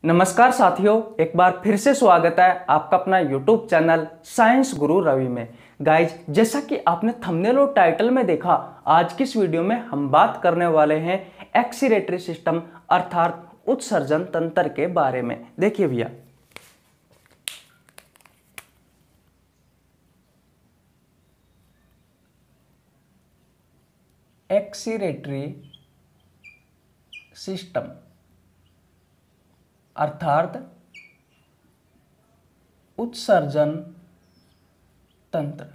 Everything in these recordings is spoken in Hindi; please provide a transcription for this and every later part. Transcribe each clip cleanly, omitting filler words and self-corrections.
नमस्कार साथियों, एक बार फिर से स्वागत है आपका अपना YouTube channel science Guru Ravi में। गाइज, जैसा कि आपने थंबनेल और टाइटल में देखा, आज की इस वीडियो में हम बात करने वाले हैं एक्सीरेटरी सिस्टम अर्थात उत्सर्जन तंत्र के बारे में। देखिए भैया, एक्सीरेटरी सिस्टम अर्थात उत्सर्जन तंत्र।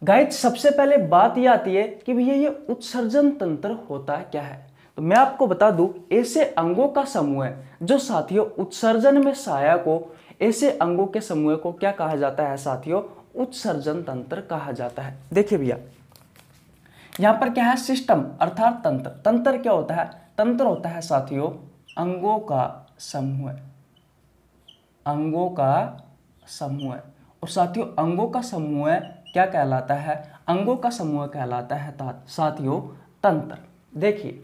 गाइस, सबसे पहले बात यह आती है कि भैया ये उत्सर्जन तंत्र होता क्या है। तो मैं आपको बता दूं, ऐसे अंगों का समूह है जो साथियों उत्सर्जन में सहायक हो। ऐसे अंगों के समूह को क्या कहा जाता है साथियों? उत्सर्जन तंत्र कहा जाता है। देखिए भैया, यहां पर क्या है? सिस्टम अर्थात तंत्र। तंत्र क्या होता है? तंत्र होता है साथियों अंगों का समूह। अंगों का समूह। और साथियों अंगों का समूह क्या कहलाता है? अंगों का समूह कहलाता है साथियों तंत्र। देखिए,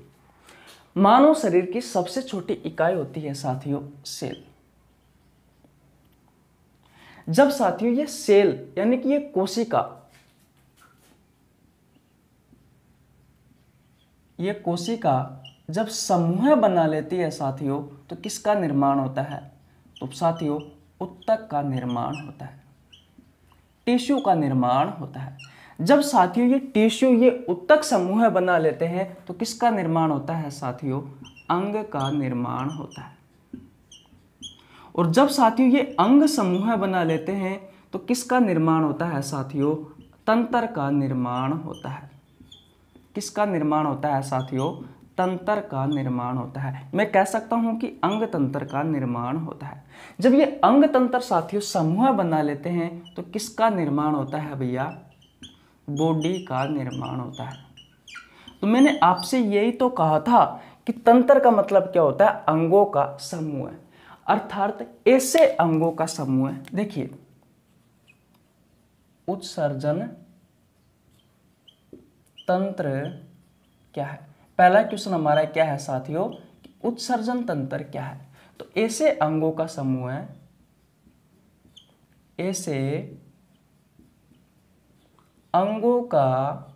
मानव शरीर की सबसे छोटी इकाई होती है साथियों सेल। जब साथियों ये सेल यानी कि ये कोशिका जब समूह बना लेती है साथियों, तो किसका निर्माण होता है? तो साथियों उत्तक का निर्माण होता है, टिश्यू का निर्माण होता है। जब साथियों ये टिश्यू ये उत्तक समूह बना लेते हैं, तो किसका निर्माण होता है साथियों? अंग का निर्माण होता है। और जब साथियों ये अंग समूह बना लेते हैं, तो किसका निर्माण होता है साथियों? तंत्र का निर्माण होता है। किसका निर्माण होता है साथियों? तंत्र का निर्माण होता है। मैं कह सकता हूं कि अंग तंत्र का निर्माण होता है। जब ये अंग तंत्र साथियों समूह बना लेते हैं, तो किसका निर्माण होता है भैया? बॉडी का निर्माण होता है। तो मैंने आपसे यही तो कहा था कि तंत्र का मतलब क्या होता है? अंगों का समूह, अर्थात ऐसे अंगों का समूह। देखिए, उत्सर्जन तंत्र क्या है? पहला क्वेश्चन हमारा क्या है साथियों? उत्सर्जन तंत्र क्या है? तो ऐसे अंगों का समूह है, ऐसे अंगों का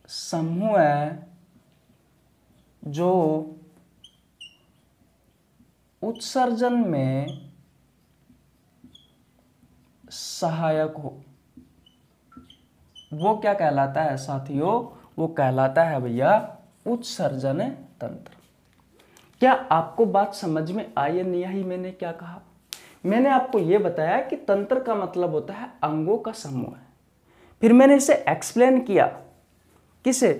समूह है जो उत्सर्जन में सहायक हो। वो क्या कहलाता है साथियों? वो कहलाता है भैया उत्सर्जन तंत्र। क्या आपको बात समझ में आई या नहीं आई? मैंने क्या कहा? मैंने आपको यह बताया कि तंत्र का मतलब होता है अंगों का समूह। फिर मैंने इसे एक्सप्लेन किया किसे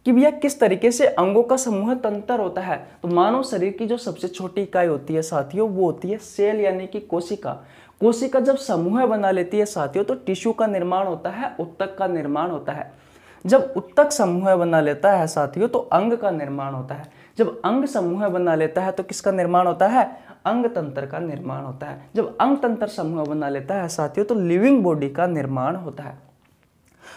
कि भैया किस तरीके से अंगों का समूह तंत्र होता है। तो मानव शरीर की जो सबसे छोटी इकाई होती है साथियों, वो होती है सेल यानी कि कोशिका। कोशिका जब समूह बना लेती है साथियों, तो टिश्यू का निर्माण होता है, उत्तक का निर्माण होता है। जब उत्तक समूह बना लेता है साथियों, तो अंग का निर्माण होता है। जब अंग समूह बना लेता है, तो किसका निर्माण होता है? अंग तंत्र का निर्माण होता है। जब अंग तंत्र समूह बना लेता है साथियों, तो लिविंग बॉडी का निर्माण होता है।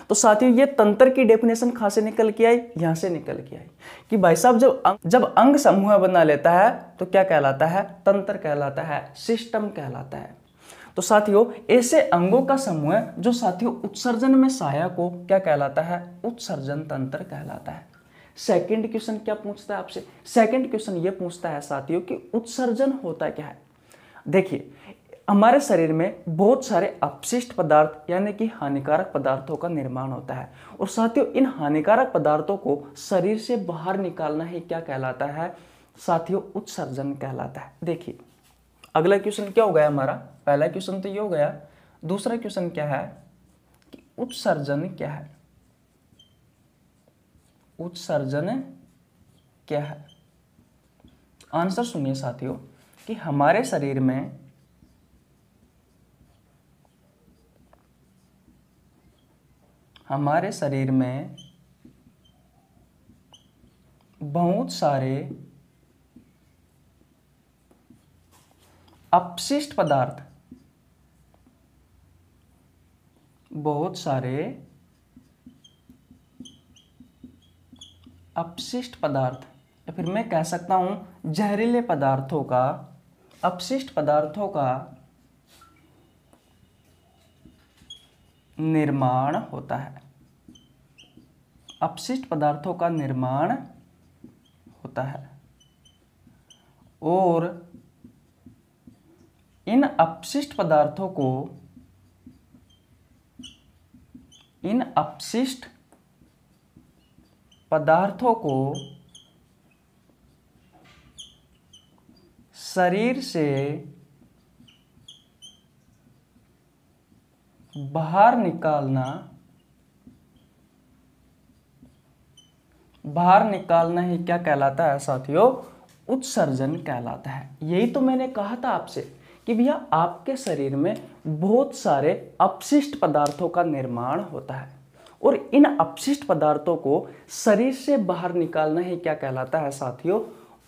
तो साथियों ये तंत्र की डेफिनेशन कहां से निकल के आई? यहां से निकल के आई कि भाई साहब जब अंग समूह बना लेता है, तो क्या कहलाता है? तंत्र कहलाता है, सिस्टम कहलाता है। तो साथियों ऐसे अंगों का समूह जो साथियों उत्सर्जन में सहायक हो, क्या कहलाता है? उत्सर्जन तंत्र कहलाता है। सेकंड क्वेश्चन क्या पूछता है आपसे? सेकंड क्वेश्चन ये पूछता है साथियों कि उत्सर्जन होता क्या है। देखिए, हमारे शरीर में बहुत सारे अपशिष्ट पदार्थ यानी कि हानिकारक पदार्थों का निर्माण होता है। और साथियों इन हानिकारक पदार्थों को शरीर से बाहर निकालना ही क्या कहलाता है साथियों? उत्सर्जन कहलाता है। देखिए, अगला क्वेश्चन क्या हो गया हमारा? पहला क्वेश्चन तो ये हो गया। दूसरा क्वेश्चन क्या है कि उत्सर्जन क्या है? उत्सर्जन क्या है? आंसर सुनिए साथियों कि हमारे शरीर में बहुत सारे अपशिष्ट पदार्थ, बहुत सारे अपशिष्ट पदार्थ या फिर मैं कह सकता हूं जहरीले पदार्थों का, अपशिष्ट पदार्थों का निर्माण होता है। अपशिष्ट पदार्थों का निर्माण होता है और इन अपशिष्ट पदार्थों को, इन अपशिष्ट पदार्थों को शरीर से बाहर निकालना ही क्या कहलाता है साथियों? उत्सर्जन कहलाता है। यही तो मैंने कहा था आपसे कि भैया आपके शरीर में बहुत सारे अपशिष्ट पदार्थों का निर्माण होता है और इन अपशिष्ट पदार्थों को शरीर से बाहर निकालना ही क्या कहलाता है साथियों?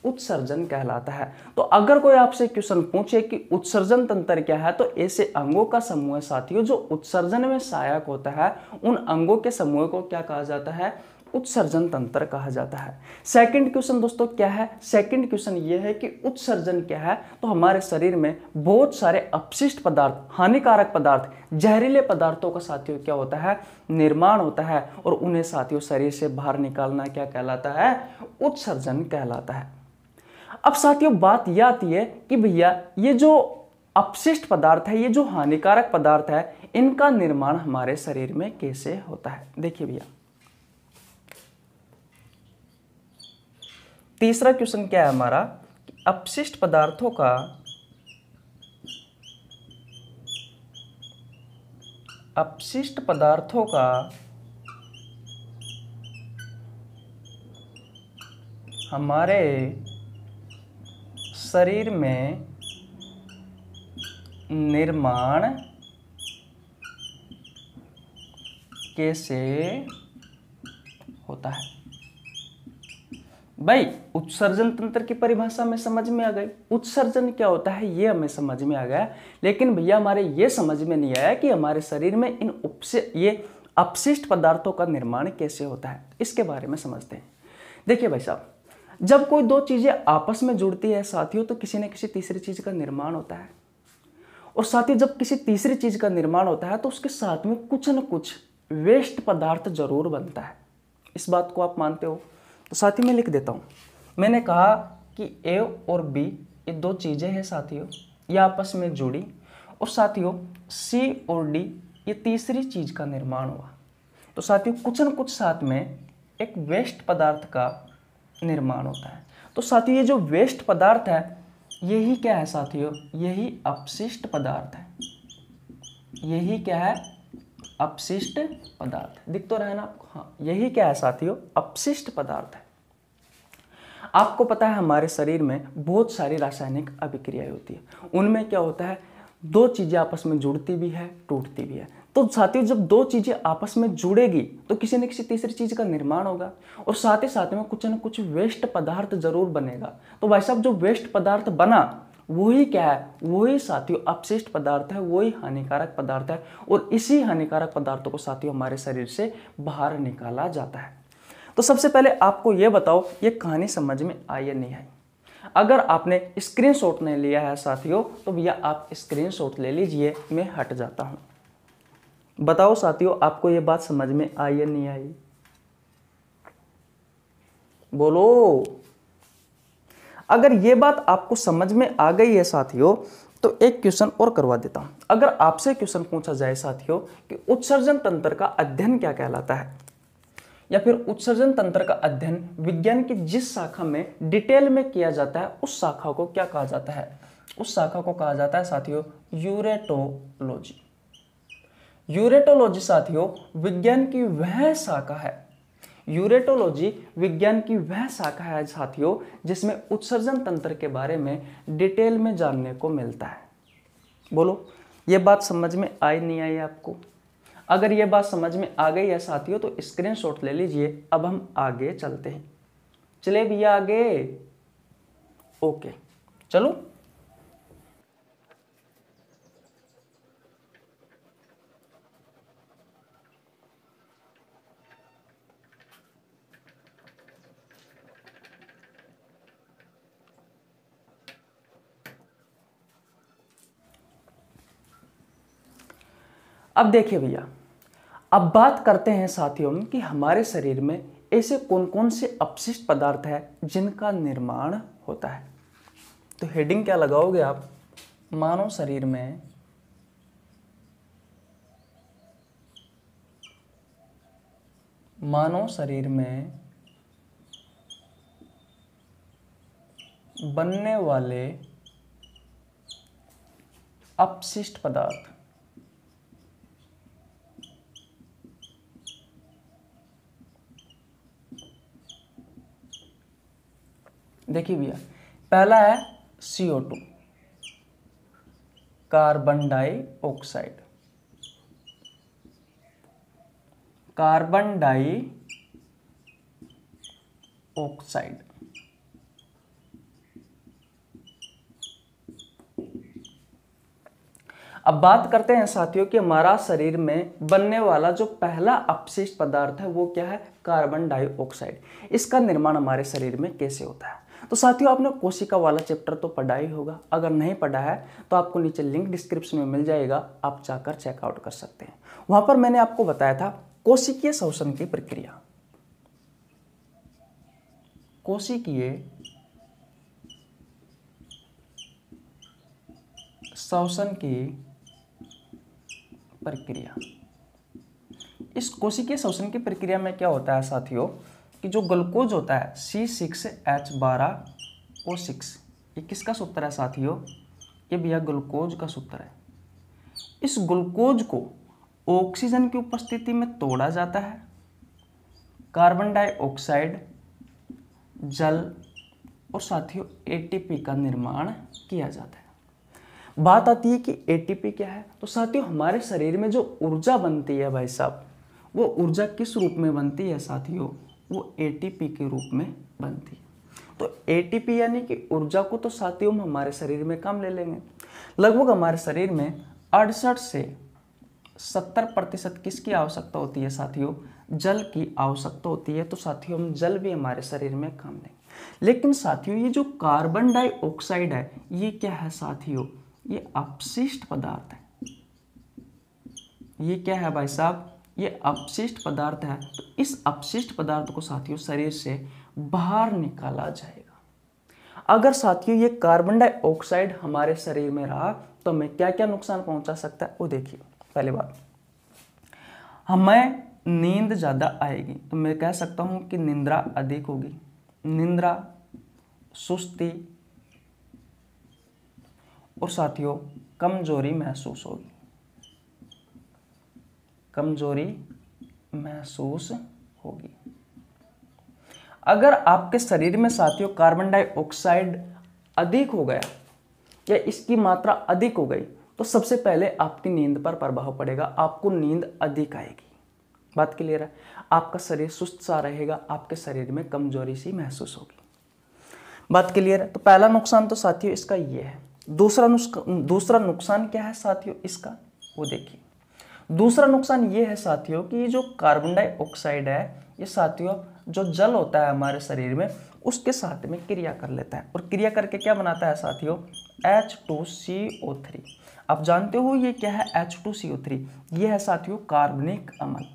उत्सर्जन कहलाता है। तो अगर कोई आपसे क्वेश्चन पूछे कि उत्सर्जन तंत्र क्या है, तो ऐसे अंगों का समूह है साथियों जो उत्सर्जन में सहायक होता है। उन अंगों के समूह को क्या कहा जाता है? उत्सर्जन तंत्र कहा जाता है। सेकंड क्वेश्चन दोस्तों क्या है? सेकंड क्वेश्चन ये है कि उत्सर्जन क्या है? तो हमारे शरीर में बहुत सारे अपशिष्ट पदार्थ, हानिकारक पदार्थ, जहरीले पदार्थों का साथियों क्या होता है? निर्माण होता है और उन्हें साथियों शरीर से बाहर निकालना क्या कहलाता है? उत्सर्जन कहलाता है। अब साथियों बात यह आती है कि भैया ये जो अपशिष्ट पदार्थ है, ये जो हानिकारक पदार्थ है, इनका निर्माण हमारे शरीर में कैसे होता है? देखिए भैया तीसरा क्वेश्चन क्या है हमारा? अपशिष्ट पदार्थों का हमारे शरीर में निर्माण कैसे होता है? भाई उत्सर्जन तंत्र की परिभाषा में समझ में आ गई, उत्सर्जन क्या होता है ये हमें समझ में आ गया। लेकिन भैया हमारे ये समझ में नहीं आया कि हमारे शरीर में ये अपशिष्ट पदार्थों का निर्माण कैसे होता है। इसके बारे में समझते हैं। देखिए भाई साहब, जब कोई दो चीजें आपस में जुड़ती है साथियों, तो किसी न किसी तीसरी चीज का निर्माण होता है। और साथियों जब किसी तीसरी चीज का निर्माण होता है तो उसके साथ में कुछ न कुछ वेस्ट पदार्थ जरूर बनता है। इस बात को आप मानते हो? तो साथी मैं लिख देता हूं। मैंने कहा कि ए और बी ये दो चीजें हैं साथियों, ये आपस में जुड़ी, और साथियों सी और डी ये तीसरी चीज का निर्माण हुआ। तो साथियों कुछ न कुछ साथ में एक वेस्ट पदार्थ का निर्माण होता है। तो साथियों ये जो वेस्ट पदार्थ है यही क्या है साथियों? यही अपशिष्ट पदार्थ है। यही क्या है? अपशिष्ट पदार्थ। दिख तो रहा है ना आपको? हाँ, यही क्या है साथियों? अपशिष्ट पदार्थ है। आपको पता है हमारे शरीर में बहुत सारी रासायनिक अभिक्रियाएं होती है। उनमें क्या होता है? दो चीजें आपस में जुड़ती भी है, टूटती भी है। तो साथियों जब दो चीजें आपस में जुड़ेगी तो किसी न किसी तीसरी चीज का निर्माण होगा और साथ ही साथ में कुछ न कुछ वेस्ट पदार्थ जरूर बनेगा। तो भाई साहब जो वेस्ट पदार्थ बना वही क्या है? वही साथियों अपशिष्ट पदार्थ है, वही हानिकारक पदार्थ है। और इसी हानिकारक पदार्थों को साथियों हमारे शरीर से बाहर निकाला जाता है। तो सबसे पहले आपको यह बताओ ये कहानी समझ में आई या नहीं आई? अगर आपने स्क्रीनशॉट नहीं लिया है साथियों तो भैया आप स्क्रीनशॉट ले लीजिए, मैं हट जाता हूं। बताओ साथियों आपको ये बात समझ में आई या नहीं आई? बोलो। अगर ये बात आपको समझ में आ गई है साथियों तो एक क्वेश्चन और करवा देता हूं। अगर आपसे क्वेश्चन पूछा जाए साथियों कि उत्सर्जन तंत्र का अध्ययन क्या कहलाता है, या फिर उत्सर्जन तंत्र का अध्ययन विज्ञान की जिस शाखा में डिटेल में किया जाता है उस शाखा को क्या कहा जाता है? उस शाखा को कहा जाता है साथियों यूरेटोलॉजी। यूरेटोलॉजी साथियों विज्ञान की वह शाखा है, यूरेटोलॉजी विज्ञान की वह शाखा है साथियों जिसमें उत्सर्जन तंत्र के बारे में डिटेल में जानने को मिलता है। बोलो ये बात समझ में आई नहीं आई आपको? अगर ये बात समझ में आ गई है साथियों तो स्क्रीनशॉट ले लीजिए। अब हम आगे चलते हैं। चले भैया आगे। ओके चलो। अब देखिए भैया, अब बात करते हैं साथियों कि हमारे शरीर में ऐसे कौन कौन से अपशिष्ट पदार्थ है जिनका निर्माण होता है। तो हेडिंग क्या लगाओगे आप, मानव शरीर में बनने वाले अपशिष्ट पदार्थ। देखिए भैया, पहला है CO2, carbon dioxide. Carbon dioxide. अब बात करते हैं साथियों कि हमारा शरीर में बनने वाला जो पहला अपशिष्ट पदार्थ है वो क्या है, कार्बन डाइऑक्साइड। इसका निर्माण हमारे शरीर में कैसे होता है। तो साथियों, आपने कोशिका वाला चैप्टर तो पढ़ा ही होगा, अगर नहीं पढ़ा है तो आपको नीचे लिंक डिस्क्रिप्शन में मिल जाएगा, आप जाकर चेकआउट कर सकते हैं। वहां पर मैंने आपको बताया था कोशिकीय श्वसन की प्रक्रिया। कोशिकीय श्वसन की प्रक्रिया। इस कोशिकीय श्वसन की प्रक्रिया में क्या होता है साथियों कि जो ग्लूकोज होता है C6H12O6, ये किसका सूत्र है साथियों, ये भैया ग्लूकोज का सूत्र है। इस ग्लूकोज को ऑक्सीजन की उपस्थिति में तोड़ा जाता है, कार्बन डाइऑक्साइड, जल और साथियों ATP का निर्माण किया जाता है। बात आती है कि ATP क्या है। तो साथियों, हमारे शरीर में जो ऊर्जा बनती है भाई साहब, वो ऊर्जा किस रूप में बनती है साथियों, वो ATP के रूप में बनती है। तो ATP यानी कि ऊर्जा को तो साथियों हम हमारे शरीर में कम ले लेंगे। लगभग हमारे शरीर में 68 से 70% किसकी आवश्यकता होती है साथियों, जल की आवश्यकता होती है। तो साथियों, हम जल भी हमारे शरीर में कम लेंगे। लेकिन साथियों, ये जो कार्बन डाइऑक्साइड है ये क्या है साथियों, ये अपशिष्ट पदार्थ है। ये क्या है भाई साहब, ये अपशिष्ट पदार्थ है। तो इस अपशिष्ट पदार्थ को साथियों शरीर से बाहर निकाला जाएगा। अगर साथियों ये कार्बन डाइऑक्साइड हमारे शरीर में रहा तो हमें क्या क्या नुकसान पहुंचा सकता है वो देखिए। पहली बात, हमें नींद ज्यादा आएगी। तो मैं कह सकता हूं कि निंद्रा अधिक होगी, निंद्रा, सुस्ती और साथियों कमजोरी महसूस होगी, कमजोरी महसूस होगी। अगर आपके शरीर में साथियों कार्बन डाइऑक्साइड अधिक हो गया या इसकी मात्रा अधिक हो गई तो सबसे पहले आपकी नींद पर प्रभाव पड़ेगा, आपको नींद अधिक आएगी। बात क्लियर है, आपका शरीर सुस्त सा रहेगा, आपके शरीर में कमजोरी सी महसूस होगी। बात क्लियर है। तो पहला नुकसान तो साथियों इसका ये है। दूसरा नुकसान क्या है साथियों इसका, वो देखिए। दूसरा नुकसान ये है साथियों कि ये जो कार्बन डाइऑक्साइड है ये साथियों जो जल होता है हमारे शरीर में उसके साथ में क्रिया कर लेता है, और क्रिया करके क्या बनाता है साथियों, H2CO3। आप जानते हो ये क्या है H2CO3, ये है साथियों कार्बनिक अम्ल।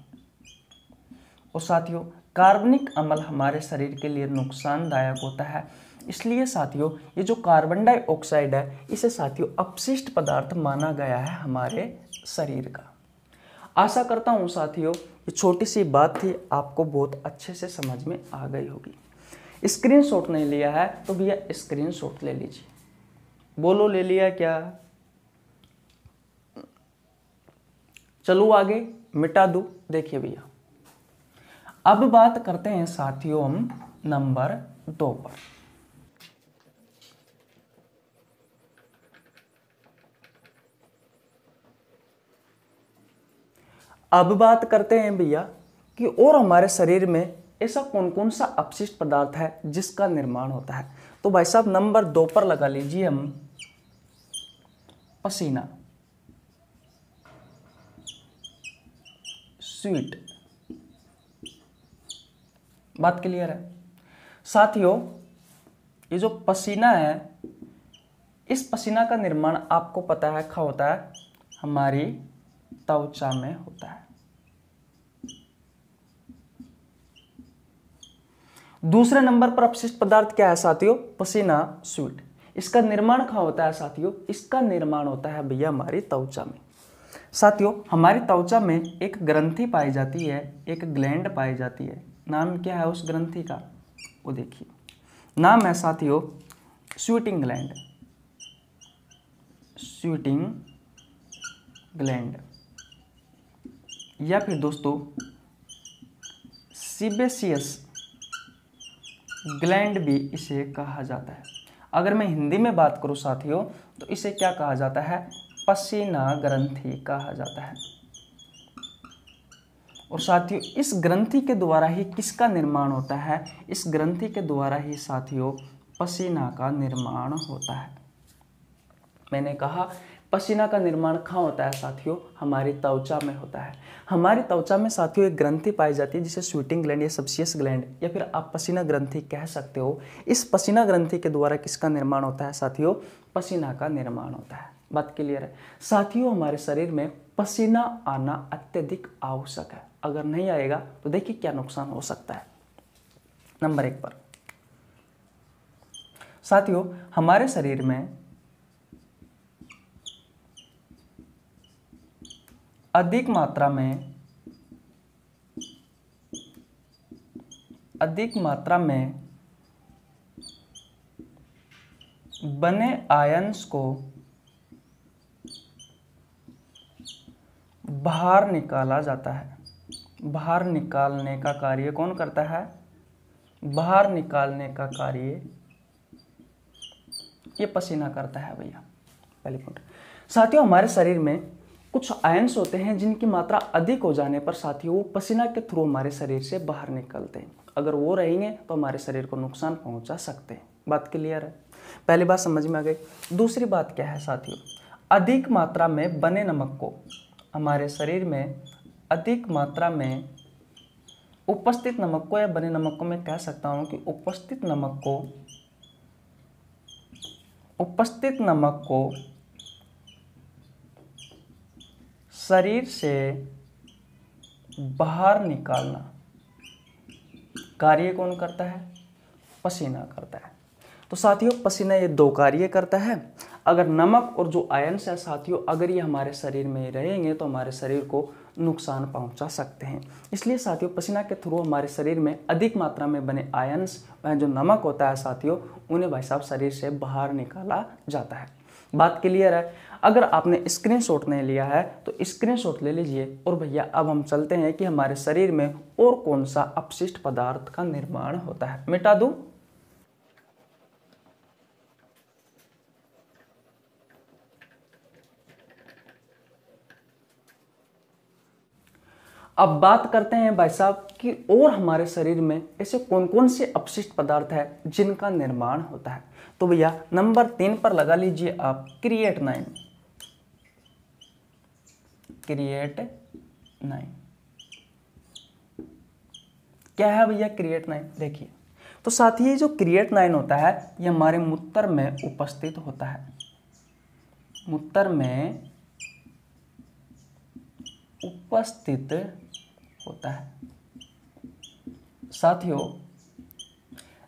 और साथियों कार्बनिक अम्ल हमारे शरीर के लिए नुकसानदायक होता है, इसलिए साथियों ये जो कार्बन डाइऑक्साइड है इसे साथियों अपशिष्ट पदार्थ माना गया है हमारे शरीर का। आशा करता हूँ साथियों ये छोटी सी बात थी, आपको बहुत अच्छे से समझ में आ गई होगी। स्क्रीनशॉट नहीं लिया है तो भैया स्क्रीनशॉट ले लीजिए। बोलो ले लिया क्या, चलो आगे मिटा दूं। देखिए भैया, अब बात करते हैं साथियों हम नंबर 2 पर। अब बात करते हैं भैया कि और हमारे शरीर में ऐसा कौन कौन सा अपशिष्ट पदार्थ है जिसका निर्माण होता है। तो भाई साहब नंबर 2 पर लगा लीजिए हम पसीना, स्वीट। बात क्लियर है साथियों, ये जो पसीना है इस पसीना का निर्माण आपको पता है क्या होता है, हमारी त्वचा में होता है। दूसरे नंबर पर अपशिष्ट पदार्थ क्या है साथियों? पसीना, स्वेट। इसका निर्माण कहाँ होता है साथियों? इसका निर्माण होता है भैया हमारी त्वचा में। साथियों हमारी त्वचा में एक ग्रंथि पाई जाती है, एक ग्लैंड पाई जाती है। नाम क्या है उस ग्रंथि का? वो देखिए, नाम है साथियों स्वीटिंग ग्लैंड। स्वीटिंग ग्लैंड या फिर दोस्तों सीबेसियस ग्लैंड भी इसे कहा जाता है। अगर मैं हिंदी में बात करूं साथियों तो इसे क्या कहा जाता है? पसीना ग्रंथि कहा जाता है। और साथियों इस ग्रंथि के द्वारा ही किसका निर्माण होता है? इस ग्रंथि के द्वारा ही साथियों पसीना का निर्माण होता है। मैंने कहा पसीना का निर्माण कहाँ होता है साथियों? हमारी त्वचा में होता है। हमारी त्वचा में साथियों एक ग्रंथि पाई जाती है जिसे स्वीटिंग ग्लैंड या सबसियस ग्लैंड या फिर आप पसीना ग्रंथि कह सकते हो। इस पसीना ग्रंथि के द्वारा किसका निर्माण होता है साथियों? पसीना का निर्माण होता है। बात क्लियर है साथियों? हमारे शरीर में पसीना आना अत्यधिक आवश्यक है। अगर नहीं आएगा तो देखिए क्या नुकसान हो सकता है। नंबर 1 पर साथियों हमारे शरीर में अधिक मात्रा में बने आयंस को बाहर निकाला जाता है। बाहर निकालने का कार्य कौन करता है? बाहर निकालने का कार्य ये पसीना करता है भैया। पहली पॉइंट साथियों हमारे शरीर में कुछ आयंस होते हैं जिनकी मात्रा अधिक हो जाने पर साथियों वो पसीना के थ्रू हमारे शरीर से बाहर निकलते हैं। अगर वो रहेंगे तो हमारे शरीर को नुकसान पहुंचा सकते हैं। बात क्लियर है? पहली बात समझ में आ गई। दूसरी बात क्या है साथियों? अधिक मात्रा में बने नमक को हमारे शरीर में अधिक मात्रा में उपस्थित नमक को या बने नमक को मैं कह सकता हूं कि उपस्थित नमक को शरीर से बाहर निकालना कार्य कौन करता है? पसीना करता है। तो साथियों पसीना ये 2 कार्य करता है। अगर नमक और जो आयंस है साथियों अगर ये हमारे शरीर में रहेंगे तो हमारे शरीर को नुकसान पहुंचा सकते हैं। इसलिए साथियों पसीना के थ्रू हमारे शरीर में अधिक मात्रा में बने आयंस जो नमक होता है साथियों उन्हें भाई साहब शरीर से बाहर निकाला जाता है। बात क्लियर है? अगर आपने स्क्रीनशॉट नहीं लिया है तो स्क्रीनशॉट ले लीजिए। और भैया अब हम चलते हैं कि हमारे शरीर में और कौन सा अपशिष्ट पदार्थ का निर्माण होता है। मिटा दूं? अब बात करते हैं भाई साहब कि और हमारे शरीर में ऐसे कौन कौन से अपशिष्ट पदार्थ है जिनका निर्माण होता है। तो भैया नंबर 3 पर लगा लीजिए आप क्रिएटिनाइन। क्या है भैया क्रिएटिनाइन? देखिए तो साथ ही जो क्रिएटिनाइन होता है ये हमारे मूत्र में उपस्थित होता है। मूत्र में उपस्थित होता है। साथियों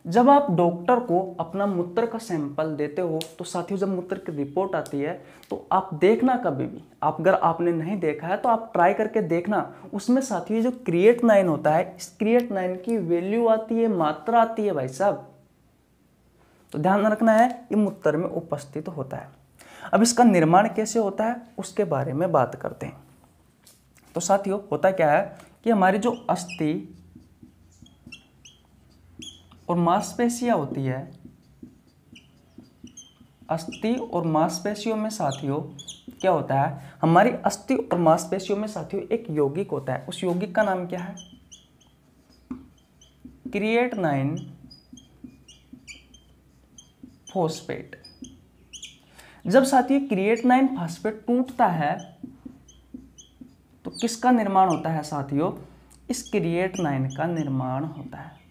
जब आप डॉक्टर को अपना मूत्र का सैंपल देते हो तो साथियों जब मूत्र की रिपोर्ट आती है तो आप देखना कभी भी, आप अगर आपने नहीं देखा है तो आप ट्राई करके देखना, उसमें साथियों जो क्रिएटिनाइन होता है इस क्रिएटिनाइन की वैल्यू आती है, मात्रा आती है भाई साहब। तो ध्यान रखना है ये मूत्र में उपस्थित होता है। अब इसका निर्माण कैसे होता है उसके बारे में बात करते हैं। तो साथियों होता क्या है कि हमारी जो अस्थि और मांसपेशियां होती है, अस्थि और मांसपेशियों में साथियों क्या होता है, हमारी अस्थि और मांसपेशियों में साथियों एक यौगिक होता है। उस यौगिक का नाम क्या है? Creatinine phosphate. जब साथियों क्रिएटिनाइन फॉस्फेट टूटता है तो किसका निर्माण होता है साथियों? इस क्रिएटिनाइन का निर्माण होता है।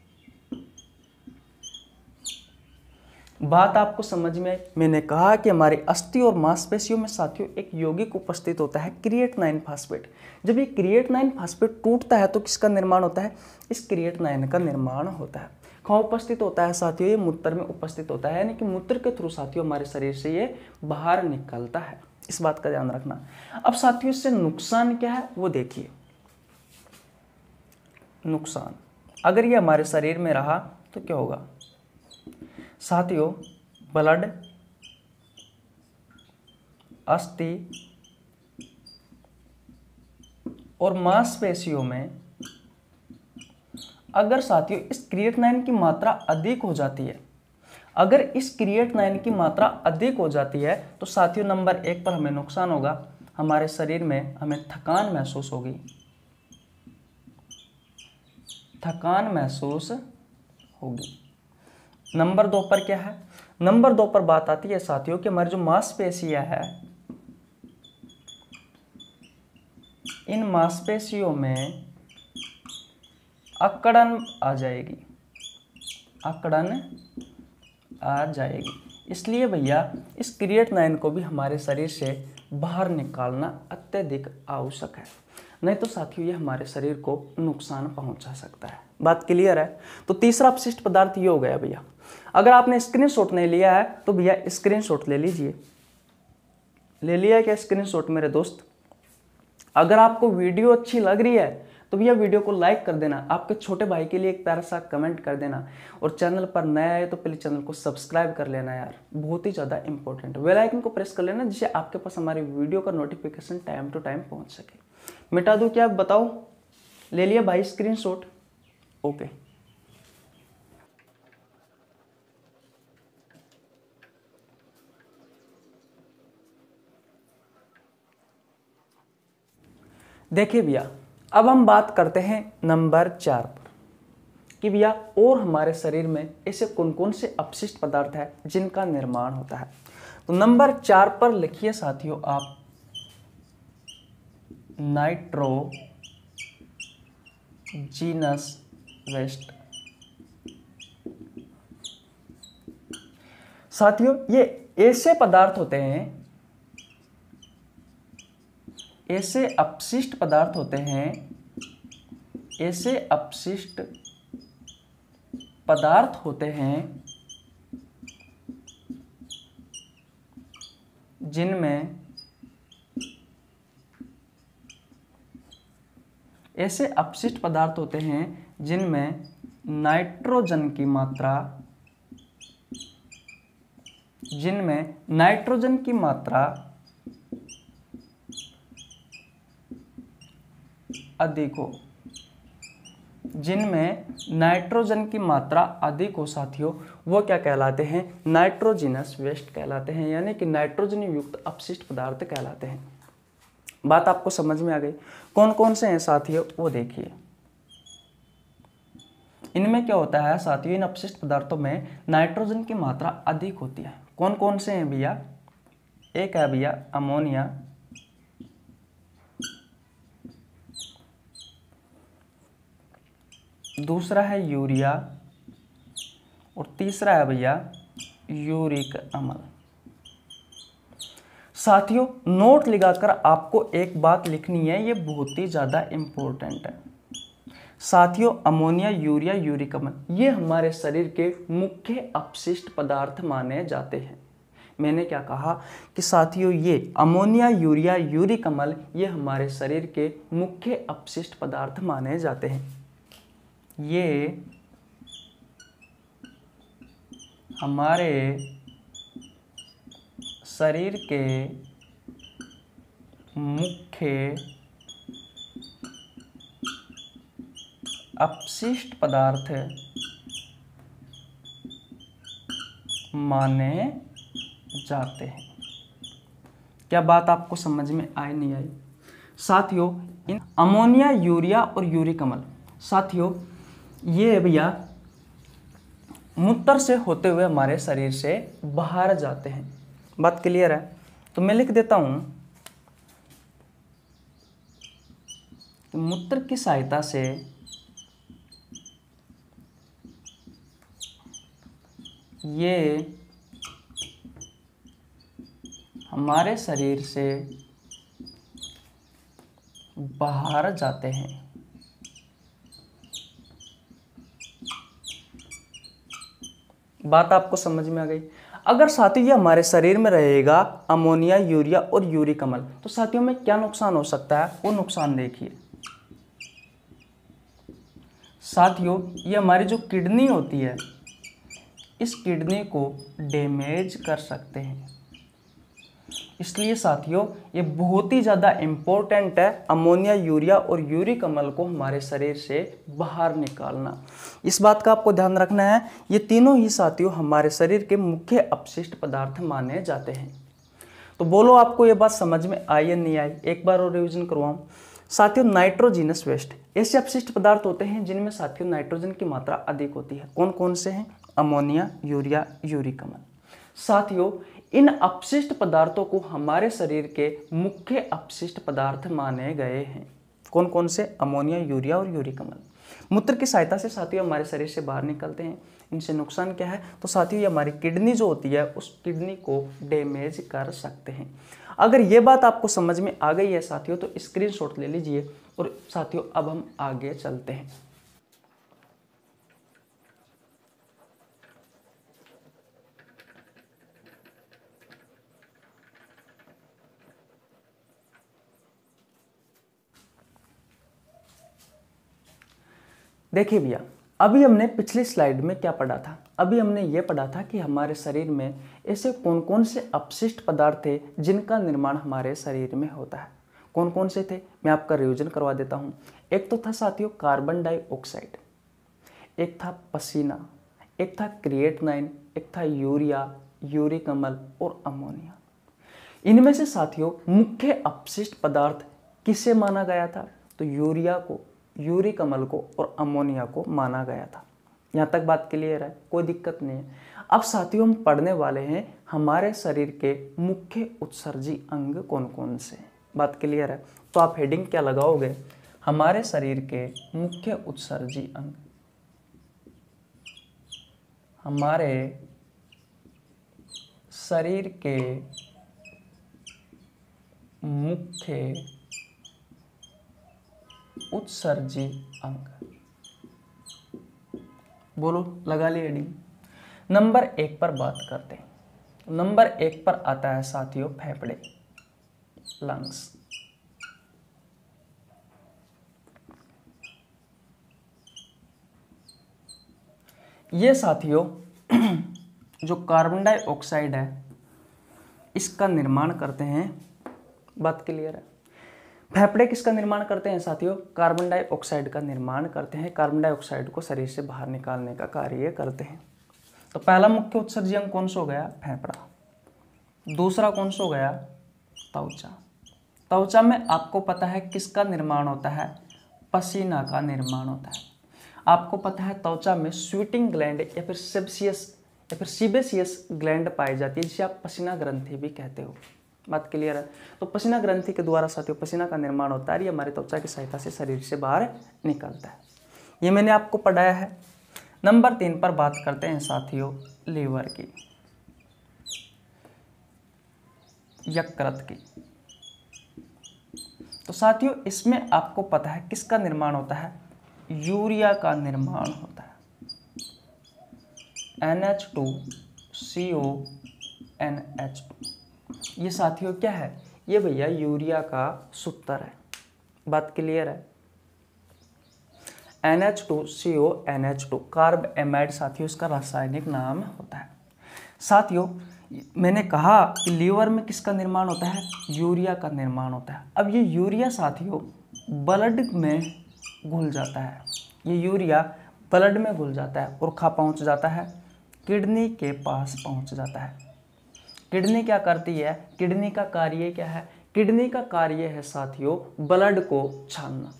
बात आपको समझ में आई। मैंने कहा कि हमारी अस्थि और मांसपेशियों में साथियों एक यौगिक उपस्थित होता है क्रिएटिनाइन फास्फेट। जब ये क्रिएटिनाइन फास्फेट टूटता है तो किसका निर्माण होता है? इस क्रिएटिनाइन का निर्माण होता है। कहाँ उपस्थित होता है साथियों? ये मूत्र में उपस्थित होता है, यानी कि मूत्र के थ्रू साथियों हमारे शरीर से ये बाहर निकलता है। इस बात का ध्यान रखना। अब साथियों इससे नुकसान क्या है वो देखिए। नुकसान, अगर ये हमारे शरीर में रहा तो क्या होगा साथियों? ब्लड, अस्थि और मांसपेशियों में अगर साथियों इस क्रिएटिनाइन की मात्रा अधिक हो जाती है, अगर इस क्रिएटिनाइन की मात्रा अधिक हो जाती है तो साथियों नंबर 1 पर हमें नुकसान होगा, हमारे शरीर में हमें थकान महसूस होगी, थकान महसूस होगी। नंबर 2 पर क्या है? नंबर 2 पर बात आती है साथियों कि हमारी जो मांसपेशियां है, इन मांसपेशियों में अकड़न आ जाएगी, अकड़न आ जाएगी। इसलिए भैया इस क्रिएटिनाइन को भी हमारे शरीर से बाहर निकालना अत्यधिक आवश्यक है, नहीं तो साथियों ये हमारे शरीर को नुकसान पहुंचा सकता है। बात क्लियर है? तो तीसरा अपशिष्ट पदार्थ ये हो गया भैया। अगर आपने स्क्रीनशॉट नहीं लिया है तो भैया स्क्रीनशॉट ले लीजिए। ले लिया क्या स्क्रीनशॉट मेरे दोस्त? अगर आपको वीडियो अच्छी लग रही है तो भैया वीडियो को लाइक कर देना, आपके छोटे भाई के लिए एक प्यारा सा कमेंट कर देना, और चैनल पर नया है तो पहले चैनल को सब्सक्राइब कर लेना यार, बहुत ही ज़्यादा इंपॉर्टेंट है। बेल आइकन को प्रेस कर लेना जिससे आपके पास हमारी वीडियो का नोटिफिकेशन टाइम टू टाइम पहुंच सके। मिटा दूं क्या? बताओ, ले लिया भाई स्क्रीनशॉट? ओके। देखिए भैया अब हम बात करते हैं नंबर 4 पर कि भैया और हमारे शरीर में ऐसे कौन कौन से अपशिष्ट पदार्थ है जिनका निर्माण होता है। तो नंबर 4 पर लिखिए साथियों आप नाइट्रोजीनस वेस्ट। साथियों ये ऐसे पदार्थ होते हैं, ऐसे अपशिष्ट पदार्थ होते हैं, ऐसे अपशिष्ट पदार्थ होते हैं जिनमें, ऐसे अपशिष्ट पदार्थ होते हैं जिनमें नाइट्रोजन की मात्रा, जिनमें नाइट्रोजन की मात्रा अधिक हो, जिनमें नाइट्रोजन की मात्रा अधिक हो साथियों, वो क्या कहलाते हैं? नाइट्रोजिनस वेस्ट कहलाते हैं, यानी कि नाइट्रोजन युक्त अपशिष्ट पदार्थ कहलाते हैं। बात आपको समझ में आ गई? कौन कौन से हैं साथियों वो देखिए। इनमें क्या होता है साथियों? इन अपशिष्ट पदार्थों में नाइट्रोजन की मात्रा अधिक होती है। कौन कौन से हैं भैया? एक है भैया अमोनिया, दूसरा है यूरिया, और तीसरा है भैया यूरिक अम्ल। साथियों नोट लगाकर आपको एक बात लिखनी है, ये बहुत ही ज़्यादा इंपॉर्टेंट है। साथियों अमोनिया, यूरिया, यूरिक अम्ल ये हमारे शरीर के मुख्य अपशिष्ट पदार्थ माने जाते हैं। मैंने क्या कहा कि साथियों ये अमोनिया, यूरिया, यूरिक अम्ल ये हमारे शरीर के मुख्य अपशिष्ट पदार्थ माने जाते हैं। ये हमारे शरीर के मुख्य अपशिष्ट पदार्थ माने जाते हैं। क्या बात आपको समझ में आई नहीं आई? साथियों इन अमोनिया, यूरिया और यूरिक अम्ल साथियों ये भैया मूत्र से होते हुए हमारे शरीर से बाहर जाते हैं। बात क्लियर है? तो मैं लिख देता हूं कि मूत्र की सहायता से ये हमारे शरीर से बाहर जाते हैं। बात आपको समझ में आ गई। अगर साथियों ये हमारे शरीर में रहेगा अमोनिया, यूरिया और यूरिक अम्ल, तो साथियों में क्या नुकसान हो सकता है, वो नुकसान देखिए। साथियों ये हमारी जो किडनी होती है, इस किडनी को डैमेज कर सकते हैं। इसलिए साथियों ये बहुत ही ज़्यादा इम्पोर्टेंट है अमोनिया, यूरिया और यूरिक अम्ल को हमारे शरीर से बाहर निकालना। इस बात का आपको ध्यान रखना है, ये तीनों ही साथियों हमारे शरीर के मुख्य अपशिष्ट पदार्थ माने जाते हैं। तो बोलो आपको ये बात समझ में आई या नहीं आई, एक बार और रिवीजन करवाऊं। साथियों नाइट्रोजीनस वेस्ट ऐसे अपशिष्ट पदार्थ होते हैं जिनमें साथियों नाइट्रोजन की मात्रा अधिक होती है। कौन कौन से हैं? अमोनिया, यूरिया, यूरिक अम्ल। साथियों इन अपशिष्ट पदार्थों को हमारे शरीर के मुख्य अपशिष्ट पदार्थ माने गए हैं। कौन कौन से? अमोनिया, यूरिया और यूरिक अम्ल। मूत्र की सहायता से साथियों हमारे शरीर से बाहर निकलते हैं। इनसे नुकसान क्या है? तो साथियों ये हमारी किडनी जो होती है उस किडनी को डैमेज कर सकते हैं। अगर ये बात आपको समझ में आ गई है साथियों तो स्क्रीनशॉट ले लीजिए। और साथियों अब हम आगे चलते हैं। देखिए भैया, अभी हमने पिछली स्लाइड में क्या पढ़ा था? अभी हमने ये पढ़ा था कि हमारे शरीर में ऐसे कौन कौन से अपशिष्ट पदार्थ थे जिनका निर्माण हमारे शरीर में होता है। कौन कौन से थे? मैं आपका रिवीजन करवा देता हूँ। एक तो था साथियों कार्बन डाइऑक्साइड, एक था पसीना, एक था क्रिएटिनिन, एक था यूरिया, यूरिक अम्ल और अमोनिया। इनमें से साथियों मुख्य अपशिष्ट पदार्थ किसे माना गया था? तो यूरिया को, यूरिक अम्ल को और अमोनिया को माना गया था। यहाँ तक बात क्लियर है, कोई दिक्कत नहीं है। अब साथियों हम पढ़ने वाले हैं हमारे शरीर के मुख्य उत्सर्जी अंग कौन कौन से हैं। बात क्लियर है? तो आप हेडिंग क्या लगाओगे? हमारे शरीर के मुख्य उत्सर्जी अंग। हमारे शरीर के मुख्य उत्सर्जी अंग। बोलो, लगा ली हेडिंग। नंबर 1 पर बात करते हैं। नंबर 1 पर आता है साथियों फेफड़े, लंग्स। ये साथियों जो कार्बन डाइऑक्साइड है इसका निर्माण करते हैं। बात क्लियर है? फेफड़े किसका निर्माण करते हैं साथियों? कार्बन डाइऑक्साइड का निर्माण करते हैं। कार्बन डाइऑक्साइड को शरीर से बाहर निकालने का कार्य करते हैं। तो पहला मुख्य उत्सर्जी अंग कौन सा हो गया? फेफड़ा। दूसरा कौन सा हो गया? त्वचा। त्वचा में आपको पता है किसका निर्माण होता है? पसीना का निर्माण होता है। आपको पता है त्वचा में स्वीटिंग ग्लैंड या फिर सीबेसियस ग्लैंड पाई जाती है, जिसे आप पसीना ग्रंथि भी कहते हो। बात क्लियर है? तो पसीना ग्रंथि के द्वारा साथियों पसीना का निर्माण होता है। ये हमारी त्वचा की सहायता से शरीर से बाहर निकलता है। ये मैंने आपको पढ़ाया है। नंबर 3 पर बात करते हैं साथियों लीवर की, यकृत की। तो साथियों इसमें आपको पता है किसका निर्माण होता है? यूरिया का निर्माण होता है। NH2CONH2। ये साथियों क्या है? ये भैया यूरिया का सूत्र है। बात क्लियर है? NH2CONH2 कार्ब एमाइड साथियों इसका रासायनिक नाम होता है। साथियों मैंने कहा कि लीवर में किसका निर्माण होता है? यूरिया का निर्माण होता है। अब ये यूरिया साथियों ब्लड में घुल जाता है। ये यूरिया ब्लड में घुल जाता है और कहाँ पहुँच जाता है? किडनी के पास पहुँच जाता है। किडनी क्या करती है? किडनी का कार्य क्या है? किडनी का कार्य है साथियों ब्लड को छानना।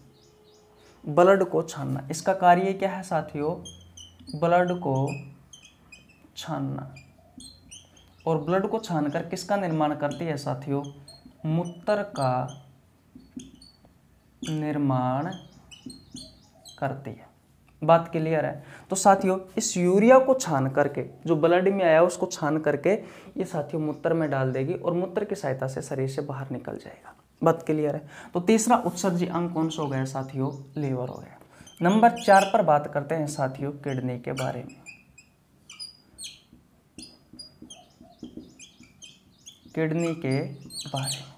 ब्लड को छानना, इसका कार्य क्या है साथियों? ब्लड को छानना। और ब्लड को छानकर किसका निर्माण करती है साथियों? मूत्र का निर्माण करती है। बात क्लियर है। तो साथियों इस यूरिया को छान करके, जो ब्लड में आया उसको छान करके ये साथियों मूत्र में डाल देगी और मूत्र की सहायता से शरीर से बाहर निकल जाएगा। बात क्लियर है। तो तीसरा उत्सर्जी अंग कौन सा हो गया साथियों? लीवर हो गया। नंबर 4 पर बात करते हैं साथियों किडनी के बारे में। किडनी के बारे में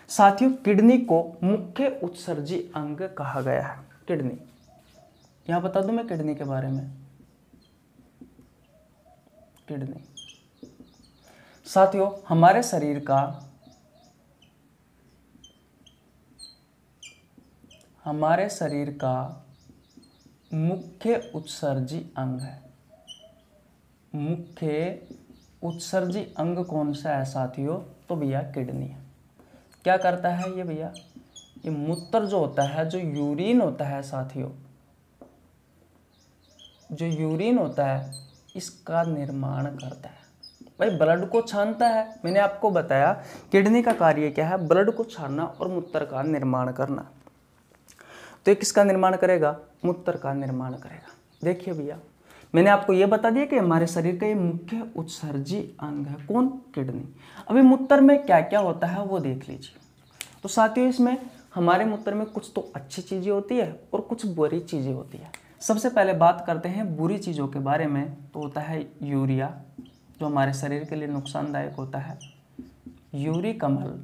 साथियों, किडनी को मुख्य उत्सर्जी अंग कहा गया है। किडनी, यहां बता दूं मैं किडनी के बारे में। किडनी साथियों हमारे शरीर का मुख्य उत्सर्जी अंग है। मुख्य उत्सर्जी अंग कौन सा है साथियों? तो भैया किडनी है। क्या करता है ये भैया? ये मूत्र जो होता है, जो यूरिन होता है साथियों, जो यूरिन होता है इसका निर्माण करता है। भाई ब्लड को छानता है। मैंने आपको बताया किडनी का कार्य क्या है? ब्लड को छानना और मूत्र का निर्माण करना। तो ये किसका निर्माण करेगा? मूत्र का निर्माण करेगा। देखिए भैया मैंने आपको ये बता दिया कि हमारे शरीर का ये मुख्य उत्सर्जी अंग है। कौन? किडनी। अभी मूत्र में क्या क्या होता है वो देख लीजिए। तो साथियों इसमें हमारे मूत्र में कुछ तो अच्छी चीज़ें होती है और कुछ बुरी चीज़ें होती है। सबसे पहले बात करते हैं बुरी चीज़ों के बारे में। तो होता है यूरिया, जो हमारे शरीर के लिए नुकसानदायक होता है। यूरिक अम्ल,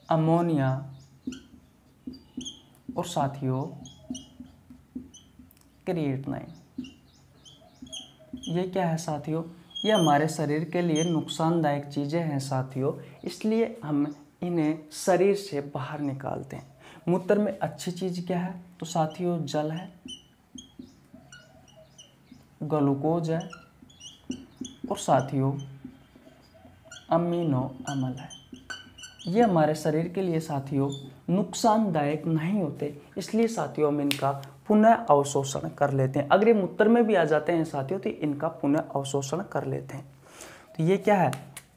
अमोनिया और साथियों क्रिएटिनिन। ये क्या है साथियों? ये हमारे शरीर के लिए नुकसानदायक चीज़ें हैं साथियों, इसलिए हम इन्हें शरीर से बाहर निकालते हैं। मूत्र में अच्छी चीज़ क्या है? तो साथियों जल है, ग्लूकोज है और साथियों अमीनो अम्ल है। ये हमारे शरीर के लिए साथियों नुकसानदायक नहीं होते, इसलिए साथियों हम इनका पुनः अवशोषण कर लेते हैं। अगर ये मूत्र में भी आ जाते हैं साथियों तो इनका पुनः अवशोषण कर लेते हैं। तो ये क्या है?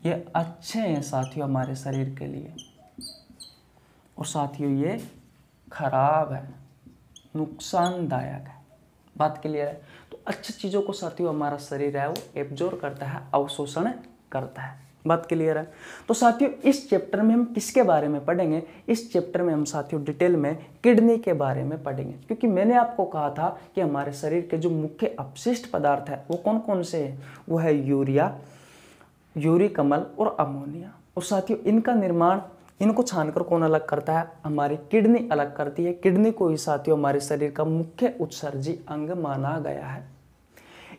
ये अच्छे हैं साथियों हमारे शरीर के लिए, और साथियों ये खराब है, नुकसानदायक है। बात क्लियर है? तो अच्छी चीज़ों को साथियों हमारा शरीर है वो एब्जॉर्ब करता है, अवशोषण करता है। बात क्लियर है? तो साथियों इस चैप्टर में हम किसके बारे में पढ़ेंगे? इस चैप्टर में हम साथियों डिटेल में किडनी के बारे में पढ़ेंगे, क्योंकि मैंने आपको कहा था कि हमारे शरीर के जो मुख्य अपशिष्ट पदार्थ है वो कौन कौन से हैं? वो है यूरिया, यूरिक अम्ल और अमोनिया। और साथियों इनका निर्माण, इनको छानकर कौन अलग करता है? हमारी किडनी अलग करती है। किडनी को ही साथियों हमारे शरीर का मुख्य उत्सर्जी अंग माना गया है।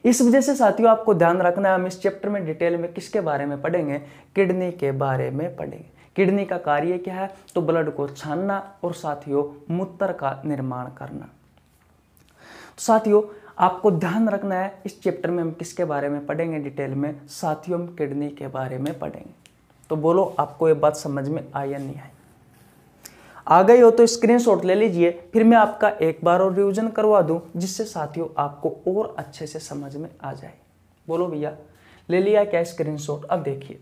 इस वजह से साथियों आपको ध्यान रखना है, हम इस चैप्टर में डिटेल में किसके बारे में पढ़ेंगे? किडनी के बारे में पढ़ेंगे। किडनी का कार्य क्या है? तो ब्लड को छानना और साथियों मूत्र का निर्माण करना। साथियों आपको ध्यान रखना है, इस चैप्टर में हम किसके बारे में पढ़ेंगे डिटेल में? साथियों हम किडनी के बारे में पढ़ेंगे। तो बोलो आपको ये बात समझ में आई या नहीं आई? आ गई हो तो स्क्रीनशॉट ले लीजिए, फिर मैं आपका एक बार और रिवीजन करवा दूं, जिससे साथियों आपको और अच्छे से समझ में आ जाए। बोलो भैया ले लिया क्या स्क्रीनशॉट? अब देखिए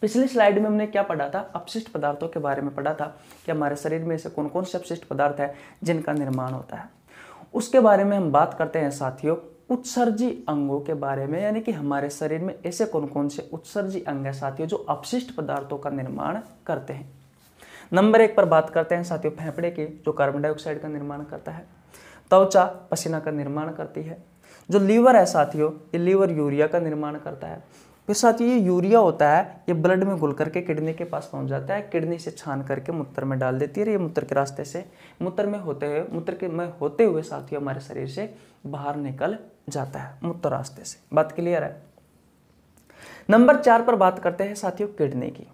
पिछली स्लाइड में हमने क्या पढ़ा था? अपशिष्ट पदार्थों के बारे में पढ़ा था कि हमारे शरीर में ऐसे कौन कौन से अपशिष्ट पदार्थ है जिनका निर्माण होता है। उसके बारे में हम बात करते हैं साथियों उत्सर्जी अंगों के बारे में, यानी कि हमारे शरीर में ऐसे कौन कौन से उत्सर्जी अंग है साथियों जो अपशिष्ट पदार्थों का निर्माण करते हैं। नंबर 1 पर बात करते हैं साथियों फेफड़े की, जो कार्बन डाइऑक्साइड का निर्माण करता है। त्वचा पसीना का निर्माण करती है। जो लीवर है साथियों, ये लीवर यूरिया का निर्माण करता है। फिर साथियों ये यूरिया होता है, ये ब्लड में घुल करके किडनी के पास पहुंच जाता है, किडनी से छान करके मूत्र में डाल देती है। ये मूत्र के रास्ते से मूत्र में होते हुए साथियों हमारे शरीर से बाहर निकल जाता है मूत्र रास्ते से। बात क्लियर है? नंबर 4 पर बात करते हैं साथियों किडनी की।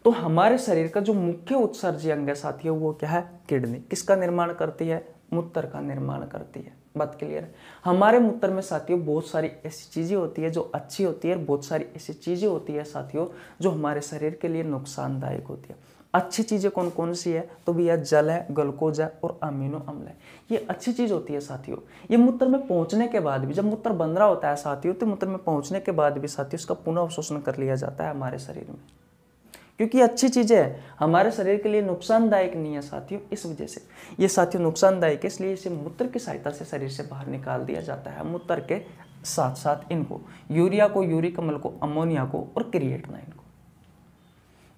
तो हमारे शरीर का जो मुख्य उत्सर्जी अंग है साथियों वो क्या है? किडनी। किसका निर्माण करती है? मूत्र का निर्माण करती है। बात क्लियर है? हमारे मूत्र में साथियों बहुत सारी ऐसी चीजें होती है जो अच्छी होती है, और बहुत सारी ऐसी चीजें होती है साथियों जो हमारे शरीर के लिए नुकसानदायक होती है। अच्छी चीजें कौन कौन सी है? तो भैया जल है, ग्लूकोज है और अमीनो अम्ल है। ये अच्छी चीज होती है साथियों। ये मूत्र में पहुंचने के बाद भी, जब मूत्र बन रहा होता है साथियों, तो मूत्र में पहुंचने के बाद भी साथियों इसका पुनः अवशोषण कर लिया जाता है हमारे शरीर में। क्योंकि अच्छी चीज़ें हैं, हमारे शरीर के लिए नुकसानदायक नहीं है साथियों। इस वजह से ये साथियों नुकसानदायक है, इसलिए इसे मूत्र की सहायता से शरीर से बाहर निकाल दिया जाता है। मूत्र के साथ साथ इनको, यूरिया को, यूरिक अम्ल को, अमोनिया को और क्रिएटिनिन को।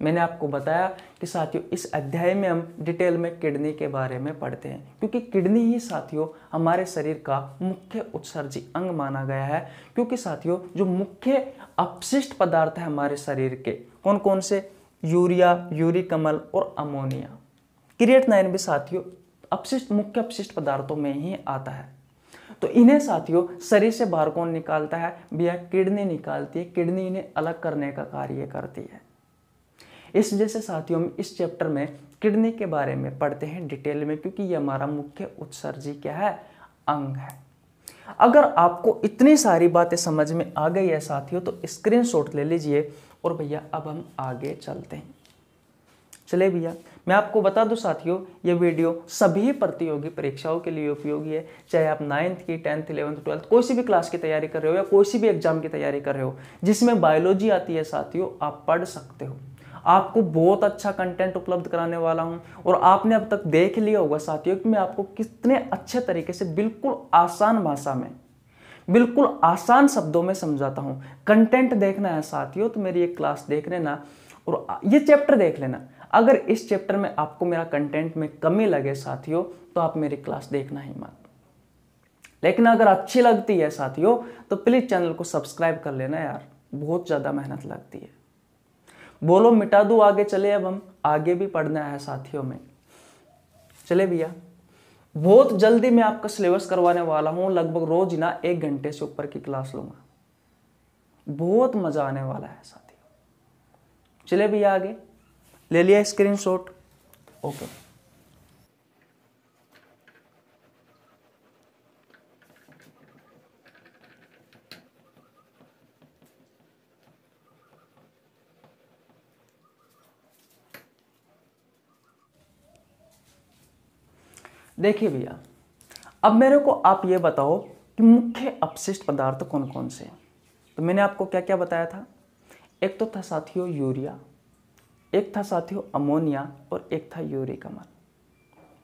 मैंने आपको बताया कि साथियों इस अध्याय में हम डिटेल में किडनी के बारे में पढ़ते हैं, क्योंकि किडनी ही साथियों हमारे शरीर का मुख्य उत्सर्जी अंग माना गया है। क्योंकि साथियों जो मुख्य अपशिष्ट पदार्थ है हमारे शरीर के, कौन कौन से, यूरिया, यूरिक अम्ल और अमोनिया, क्रिएटिनिन भी साथियों अपशिष्ट, मुख्य अपशिष्ट पदार्थों में ही आता है। तो इन्हें साथियों शरीर से बाहर कौन निकालता है भैया, किडनी निकालती है। किडनी इन्हें अलग करने का कार्य करती है। इस वजह से साथियों हम इस चैप्टर में किडनी के बारे में पढ़ते हैं डिटेल में, क्योंकि ये हमारा मुख्य उत्सर्जी क्या है, अंग है। अगर आपको इतनी सारी बातें समझ में आ गई है साथियों तो स्क्रीनशॉट ले लीजिए और भैया अब हम आगे चलते हैं। चले भैया, मैं आपको बता दूं साथियों ये वीडियो सभी प्रतियोगी परीक्षाओं के लिए उपयोगी है। चाहे आप 9th की, 10th, 11th, 12th कोई सी भी क्लास की तैयारी कर रहे हो या कोई सी भी एग्जाम की तैयारी कर रहे हो जिसमें बायोलॉजी आती है साथियों, आप पढ़ सकते हो। आपको बहुत अच्छा कंटेंट उपलब्ध कराने वाला हूं और आपने अब तक देख लिया होगा साथियों कि मैं आपको कितने अच्छे तरीके से बिल्कुल आसान भाषा में, बिल्कुल आसान शब्दों में समझाता हूं। कंटेंट देखना है साथियों तो मेरी एक क्लास देख लेना और ये चैप्टर देख लेना। अगर इस चैप्टर में आपको मेरा कंटेंट में कमी लगे साथियों तो आप मेरी क्लास देखना ही मत। लेकिन अगर अच्छी लगती है साथियों तो प्लीज चैनल को सब्सक्राइब कर लेना यार, बहुत ज्यादा मेहनत लगती है। बोलो मिटा दूं आगे चले, अब हम आगे भी पढ़ना है साथियों में। चले भैया, बहुत जल्दी मैं आपका सिलेबस करवाने वाला हूं, लगभग रोज ना 1 घंटे से ऊपर की क्लास लूंगा, बहुत मजा आने वाला है साथियों। चले भैया आगे, ले लिया स्क्रीनशॉट, ओके। देखिए भैया, अब मेरे को आप ये बताओ कि मुख्य अपशिष्ट पदार्थ कौन कौन से हैं। तो मैंने आपको क्या क्या बताया था, एक तो था साथियों यूरिया, एक था साथियों अमोनिया और एक था यूरिक अम्ल।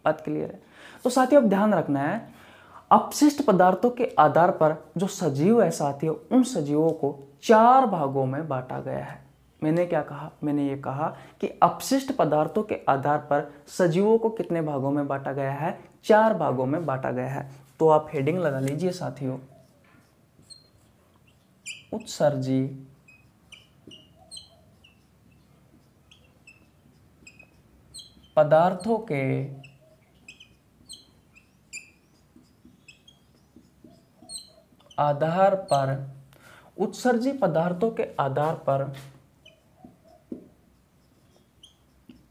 बात क्लियर है। तो साथियों अब ध्यान रखना है, अपशिष्ट पदार्थों के आधार पर जो सजीव है साथियों, उन सजीवों को 4 भागों में बांटा गया है। मैंने क्या कहा, मैंने ये कहा कि अपशिष्ट पदार्थों के आधार पर सजीवों को कितने भागों में बांटा गया है, 4 भागों में बांटा गया है। तो आप हेडिंग लगा लीजिए साथियों, उत्सर्जी पदार्थों के आधार पर, उत्सर्जी पदार्थों के आधार पर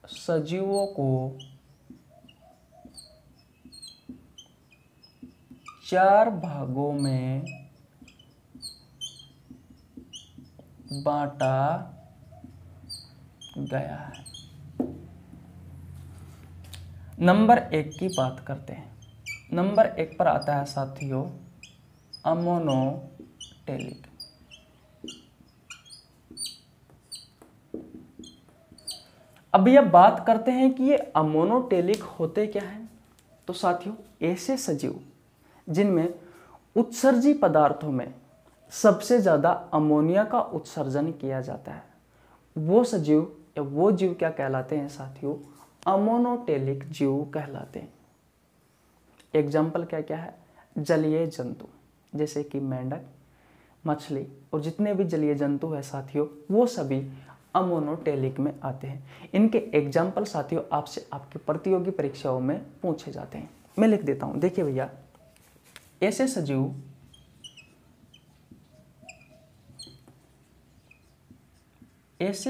सजीवों को 4 भागों में बांटा गया है। नंबर 1 की बात करते हैं। नंबर 1 पर आता है साथियों अमोनोटेलिक। अब यह बात करते हैं कि ये अमोनोटेलिक होते क्या हैं। तो साथियों ऐसे सजीव जिनमें उत्सर्जी पदार्थों में सबसे ज्यादा अमोनिया का उत्सर्जन किया जाता है, वो सजीव या वो जीव क्या कहलाते हैं साथियों, अमोनोटेलिक जीव कहलाते हैं। एग्जाम्पल क्या क्या है, जलीय जंतु जैसे कि मेंढक, मछली और जितने भी जलीय जंतु है साथियों वो सभी अमोनोटेलिक में आते हैं। इनके एग्जाम्पल साथियों आपसे आपके प्रतियोगी परीक्षाओं में पूछे जाते हैं। मैं लिख देता हूं, देखिए भैया, ऐसे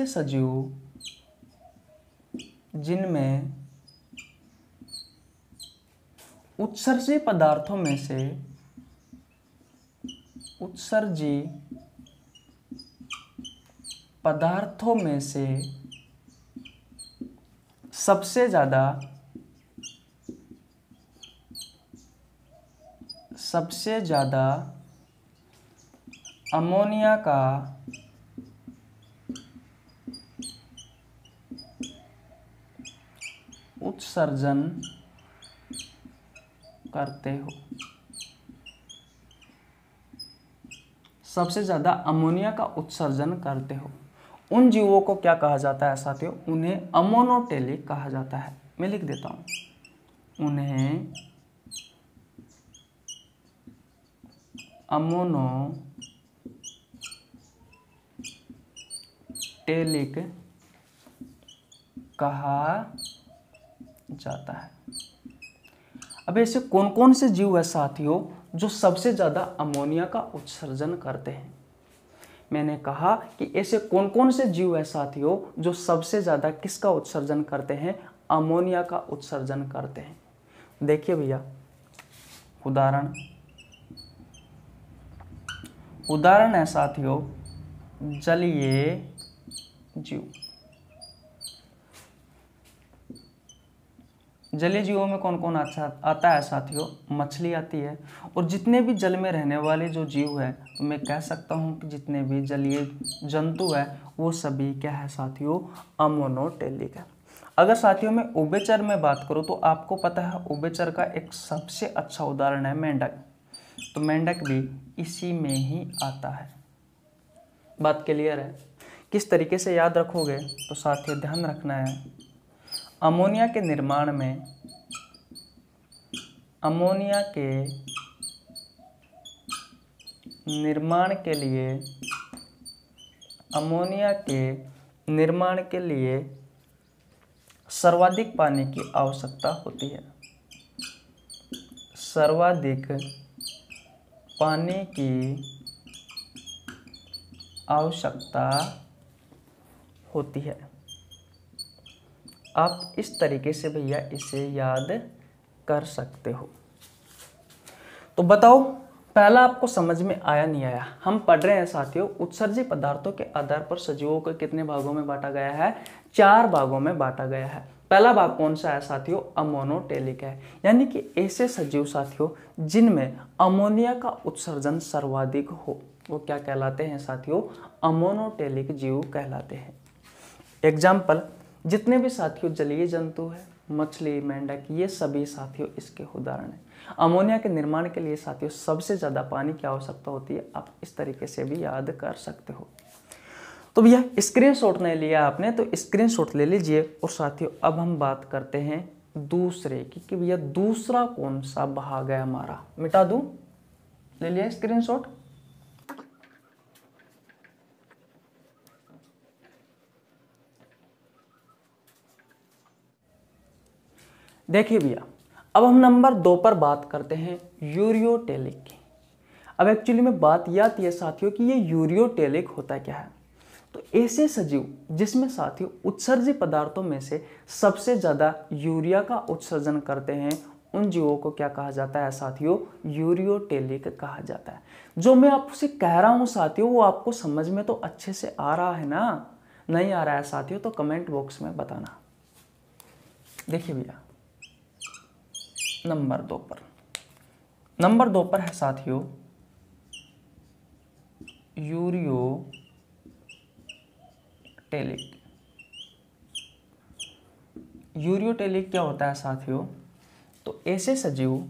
सजीव जिनमें उत्सर्जी पदार्थों में से सबसे ज्यादा अमोनिया का उत्सर्जन करते हो, सबसे ज्यादा अमोनिया का उत्सर्जन करते हो, उन जीवों को क्या कहा जाता है साथियों? उन्हें अमोनोटेलिक कहा जाता है। मैं लिख देता हूं, उन्हें अमोनोटेलिक कहा जाता है। अब ऐसे कौन कौन से जीव है साथियों जो सबसे ज्यादा अमोनिया का उत्सर्जन करते हैं? मैंने कहा कि ऐसे कौन कौन से जीव है साथियों जो सबसे ज्यादा किसका उत्सर्जन करते हैं? अमोनिया का उत्सर्जन करते हैं। देखिए भैया, उदाहरण है साथियों जलीय जीव। जलीय जीवों में कौन कौन आता है साथियों? मछली आती है। और जितने भी जल में रहने वाले जो जीव है, तो मैं कह सकता हूं कि जितने भी जलीय जंतु है वो सभी क्या है साथियों? अमोनोटेलिक है। अगर साथियों मैं उभयचर में बात करूं तो आपको पता है उभयचर का एक सबसे अच्छा उदाहरण है मेंढक। तो मेंढक भी इसी में ही आता है। बात क्लियर है? किस तरीके से याद रखोगे तो साथियों ध्यान रखना है, अमोनिया के निर्माण में अमोनिया के निर्माण के लिए सर्वाधिक पानी की आवश्यकता होती है। सर्वाधिक पानी की आवश्यकता होती है। आप इस तरीके से भैया इसे याद कर सकते हो। तो बताओ पहला आपको समझ में आया नहीं आया? हम पढ़ रहे हैं साथियों उत्सर्जी पदार्थों के आधार पर सजीवों को कितने भागों में बांटा गया है? 4 भागों में बांटा गया है। पहला भाग कौन सा है साथियों? अमोनोटेलिक है, यानी कि ऐसे सजीव साथियों जिनमें अमोनिया का उत्सर्जन सर्वाधिक हो, वो क्या कहलाते हैं साथियों? अमोनोटेलिक जीव कहलाते हैं। एग्जाम्पल, जितने भी साथियों जलीय जंतु है, मछली, मेंढक, ये सभी साथियों इसके उदाहरण हैं। अमोनिया के निर्माण के लिए साथियों सबसे ज्यादा पानी की आवश्यकता होती है। आप इस तरीके से भी याद कर सकते हो। तो भैया स्क्रीनशॉट नहीं लिया आपने तो स्क्रीनशॉट ले लीजिए। और साथियों अब हम बात करते हैं दूसरे की कि भैया दूसरा कौन सा भाग है हमारा? मिटा दूं? ले लिया स्क्रीनशॉट? देखिए भैया, अब हम नंबर 2 पर बात करते हैं यूरियोटेलिक की। अब एक्चुअली में बात यह आती है साथियों कि ये यूरियोटेलिक होता क्या है? तो ऐसे सजीव जिसमें साथियों उत्सर्जी पदार्थों में से सबसे ज्यादा यूरिया का उत्सर्जन करते हैं, उन जीवों को क्या कहा जाता है साथियों? यूरियोटेलिक कहा जाता है। जो मैं आपसे कह रहा हूं साथियों वो आपको समझ में तो अच्छे से आ रहा है ना? नहीं आ रहा है साथियों तो कमेंट बॉक्स में बताना। देखिए भैया नंबर 2 पर है साथियों यूरियोटेलिक। यूरियोटेलिक क्या होता है साथियों? तो ऐसे सजीव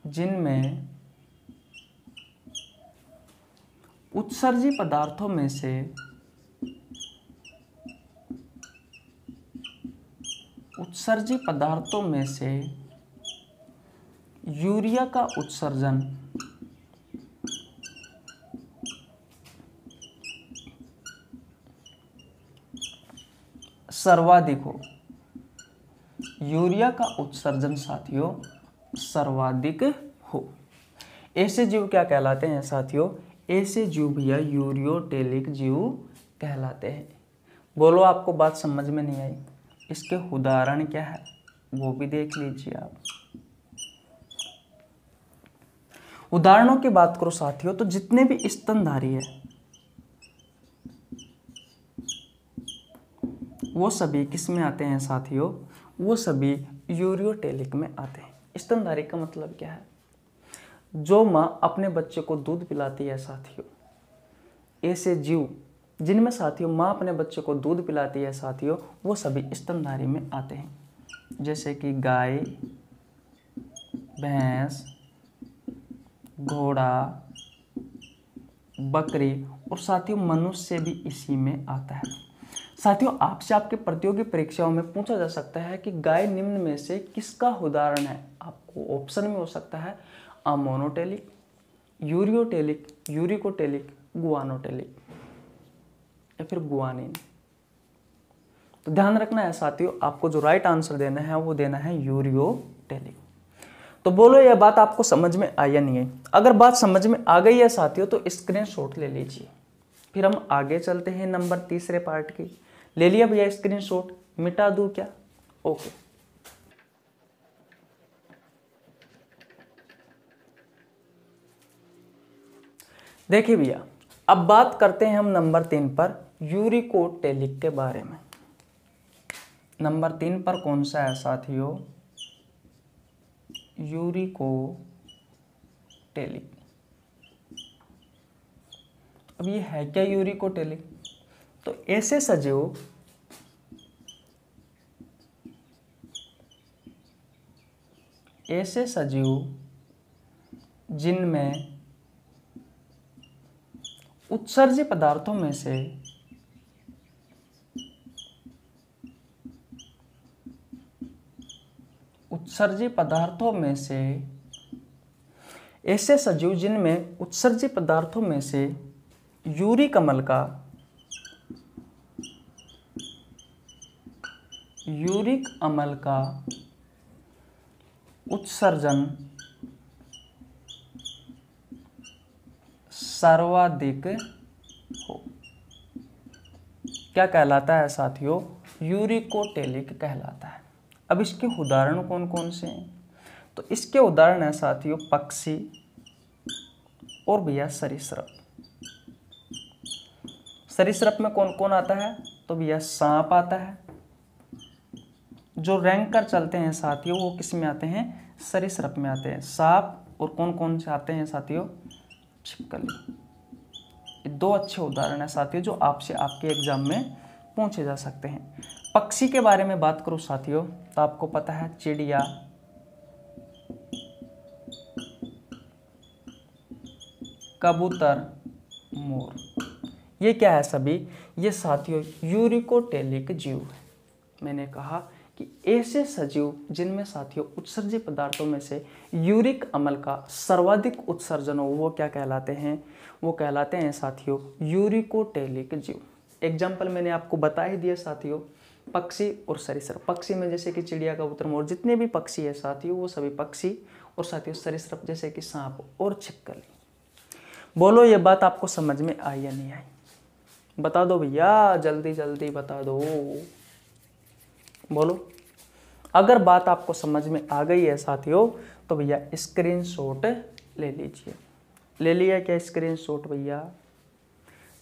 जिनमें उत्सर्जी पदार्थों में से यूरिया का उत्सर्जन सर्वाधिक हो। यूरिया का उत्सर्जन साथियों सर्वाधिक हो। ऐसे जीव क्या कहलाते हैं साथियों? ऐसे जीव भैया यूरियोटेलिक जीव कहलाते हैं। बोलो आपको बात समझ में नहीं आई? इसके उदाहरण क्या है वो भी देख लीजिए आप। उदाहरणों की बात करो साथियों तो जितने भी स्तनधारी है वो सभी किस में आते हैं साथियों? वो सभी यूरियोटेलिक में आते हैं। स्तनधारी का मतलब क्या है? जो माँ अपने बच्चे को दूध पिलाती है साथियों, ऐसे जीव जिनमें साथियों माँ अपने बच्चे को दूध पिलाती है साथियों, वो सभी स्तनधारी में आते हैं, जैसे कि गाय, भैंस, घोड़ा, बकरी और साथियों मनुष्य भी इसी में आता है। साथियों आपसे आपके प्रतियोगी परीक्षाओं में पूछा जा सकता है कि गाय निम्न में से किसका उदाहरण है। आपको ऑप्शन में हो सकता है अमोनोटेलिक, यूरियोटेलिक, यूरिकोटेलिक, गुआनोटेलिक या फिर गुआनिन। तो ध्यान रखना है साथियों, आपको जो राइट आंसर देना है वो देना है यूरियोटेलिक। तो बोलो यह बात आपको समझ में आई या नहीं आई। अगर बात समझ में आ गई है साथियों तो स्क्रीनशॉट ले लीजिए। फिर हम आगे चलते हैं नंबर तीसरे पार्ट की। ले लिया भैया स्क्रीनशॉट, मिटा दूं क्या? ओके। देखिए भैया, अब बात करते हैं हम नंबर 3 पर, यूरिकोटेलिक के बारे में। नंबर 3 पर कौन सा है साथियों? यूरिकोटेलिक। अब ये है क्या यूरिकोटेलिक? तो ऐसे सजीव जिनमें उत्सर्जी पदार्थों में से ऐसे सजीव जिनमें उत्सर्जी पदार्थों में से यूरिक अम्ल का उत्सर्जन सर्वाधिक हो, क्या कहलाता है साथियों? यूरिकोटेलिक कहलाता है। अब इसके उदाहरण कौन कौन से हैं? तो इसके उदाहरण है साथियों पक्षी और भैया सरीसृप। सरीसृप में कौन कौन आता है? तो भैया सांप आता है। जो रैंक कर चलते हैं साथियों वो किस में आते हैं? सरीसृप में आते हैं, सांप। और कौन कौन से आते हैं साथियों? छिपकली। ये दो अच्छे उदाहरण है साथियों जो आपसे आपके एग्जाम में पूछे जा सकते हैं। पक्षी के बारे में बात करूं साथियों तो आपको पता है चिड़िया, कबूतर, मोर। ये क्या है सभी? ये साथियों यूरिकोटेलिक जीव है। मैंने कहा कि ऐसे सजीव जिनमें साथियों उत्सर्जी पदार्थों में से यूरिक अम्ल का सर्वाधिक उत्सर्जन हो, वो क्या कहलाते हैं? वो कहलाते हैं साथियों यूरिकोटेलिक जीव। एग्जाम्पल मैंने आपको बता ही दिया साथियों, पक्षी और सरीसृप। पक्षी में जैसे कि चिड़िया, कबूतर, मोर, जितने भी पक्षी है साथियों वो सभी पक्षी, और साथियों सरीसृप जैसे कि सांप और छिपकली। बोलो ये बात आपको समझ में आई या नहीं आई? बता दो भैया, जल्दी जल्दी बता दो। बोलो। अगर बात आपको समझ में आ गई है साथियों तो भैया स्क्रीनशॉट ले लीजिए। ले लिया क्या स्क्रीनशॉट भैया?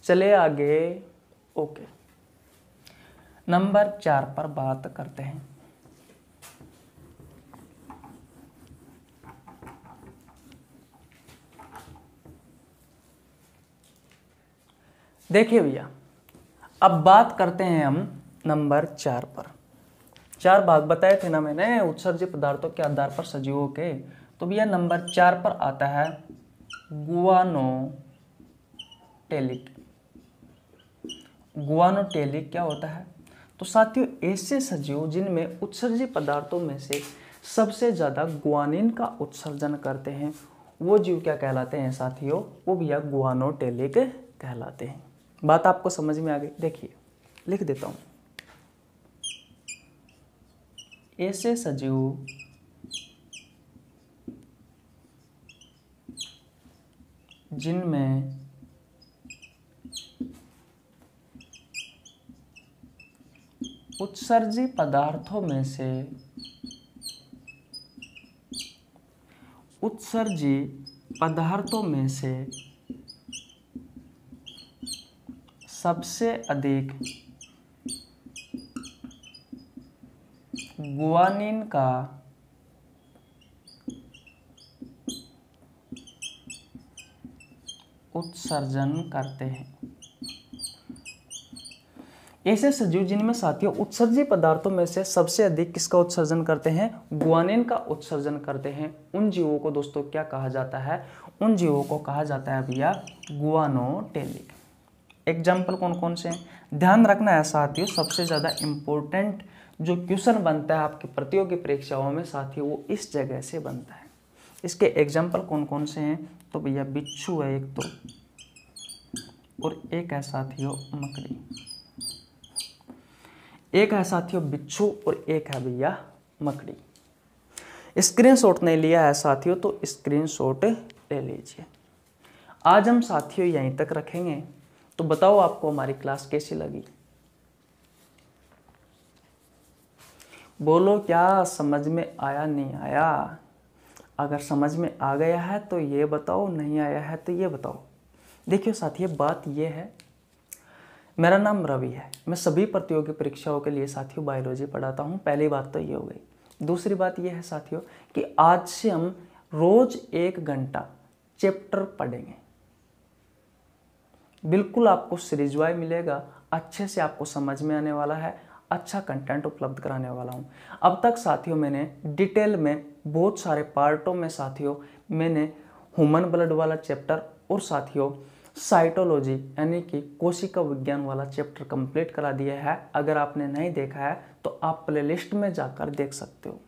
चले आगे। ओके, नंबर 4 पर बात करते हैं। देखिए भैया, अब बात करते हैं हम नंबर 4 पर। 4 भाग बताए थे ना मैंने उत्सर्जित पदार्थों के आधार पर सजीवों के। तो भैया नंबर 4 पर आता है गुआनोटेलिक। गुआनोटेलिक क्या होता है? तो साथियों ऐसे सजीव जिनमें उत्सर्जित पदार्थों में से सबसे ज्यादा गुआनिन का उत्सर्जन करते हैं, वो जीव क्या कहलाते हैं साथियों? वो भैया गुआनोटेलिक कहलाते हैं। बात आपको समझ में आ गई? देखिए लिख देता हूं, ऐसे सजीव जिनमें उत्सर्जी पदार्थों में से सबसे अधिक गुआनिन का उत्सर्जन करते हैं। ऐसे सजीव जिनमें साथियों उत्सर्जी पदार्थों में से सबसे अधिक किसका उत्सर्जन करते हैं, गुआनिन का उत्सर्जन करते हैं, उन जीवों को दोस्तों क्या कहा जाता है, उन जीवों को कहा जाता है भैया गुआनोटेलिक। एग्जाम्पल कौन कौन से हैं, ध्यान रखना है साथियों, सबसे ज़्यादा इम्पोर्टेंट जो क्वेश्चन बनता है आपकी प्रतियोगी परीक्षाओं में साथियों वो इस जगह से बनता है। इसके एग्जाम्पल कौन कौन से हैं, तो भैया बिच्छू है एक तो, और एक है साथियों मकड़ी, एक है साथियों बिच्छू और एक है भैया मकड़ी। स्क्रीनशॉट नहीं लिया है साथियों तो स्क्रीनशॉट ले लीजिए। आज हम साथियों यहीं तक रखेंगे। तो बताओ आपको हमारी क्लास कैसी लगी, बोलो क्या समझ में आया नहीं आया। अगर समझ में आ गया है तो ये बताओ, नहीं आया है तो ये बताओ। देखिए साथियों बात ये है, मेरा नाम रवि है, मैं सभी प्रतियोगी परीक्षाओं के लिए साथियों बायोलॉजी पढ़ाता हूँ। पहली बात तो ये हो गई। दूसरी बात ये है साथियों कि आज से हम रोज 1 घंटा चैप्टर पढ़ेंगे। बिल्कुल आपको सीरीज वाइज मिलेगा, अच्छे से आपको समझ में आने वाला है, अच्छा कंटेंट उपलब्ध कराने वाला हूँ। अब तक साथियों मैंने डिटेल में बहुत सारे पार्टों में साथियों मैंने ह्यूमन ब्लड वाला चैप्टर और साथियों साइटोलॉजी यानी कि कोशिका विज्ञान वाला चैप्टर कंप्लीट करा दिया है। अगर आपने नहीं देखा है तो आप प्लेलिस्ट में जाकर देख सकते हो।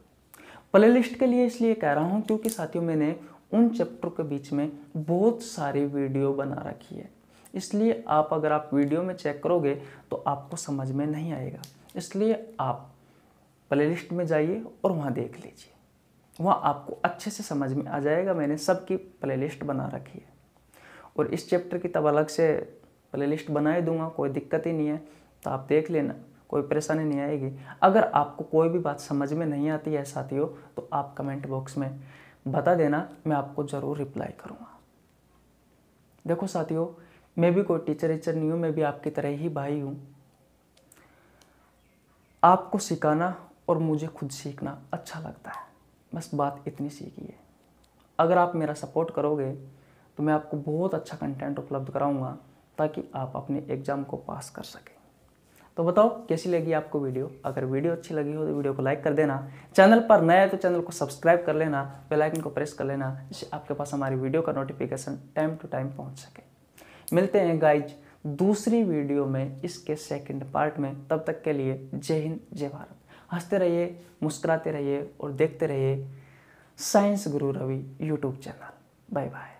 प्लेलिस्ट के लिए इसलिए कह रहा हूँ क्योंकि साथियों मैंने उन चैप्टर के बीच में बहुत सारी वीडियो बना रखी है, इसलिए अगर आप वीडियो में चेक करोगे तो आपको समझ में नहीं आएगा। इसलिए आप प्लेलिस्ट में जाइए और वहाँ देख लीजिए, वहाँ आपको अच्छे से समझ में आ जाएगा। मैंने सबकी प्लेलिस्ट बना रखी है और इस चैप्टर की तब अलग से प्लेलिस्ट बना ही दूंगा, कोई दिक्कत ही नहीं है। तो आप देख लेना, कोई परेशानी नहीं आएगी। अगर आपको कोई भी बात समझ में नहीं आती है साथियों तो आप कमेंट बॉक्स में बता देना, मैं आपको ज़रूर रिप्लाई करूँगा। देखो साथियों मैं भी कोई टीचर नहीं हूँ, मैं भी आपकी तरह ही भाई हूँ। आपको सिखाना और मुझे खुद सीखना अच्छा लगता है, बस बात इतनी सीखी है। अगर आप मेरा सपोर्ट करोगे तो मैं आपको बहुत अच्छा कंटेंट उपलब्ध कराऊंगा ताकि आप अपने एग्ज़ाम को पास कर सकें। तो बताओ कैसी लगी आपको वीडियो। अगर वीडियो अच्छी लगी हो तो वीडियो को लाइक कर देना, चैनल पर नया है तो चैनल को सब्सक्राइब कर लेना, बेल आइकन को प्रेस कर लेना जिससे आपके पास हमारी वीडियो का नोटिफिकेशन टाइम टू टाइम पहुँच सके। मिलते हैं गाइज दूसरी वीडियो में इसके सेकंड पार्ट में। तब तक के लिए जय हिंद जय भारत। हंसते रहिए, मुस्कुराते रहिए और देखते रहिए science Guru Ravi YouTube channel. Bye bye.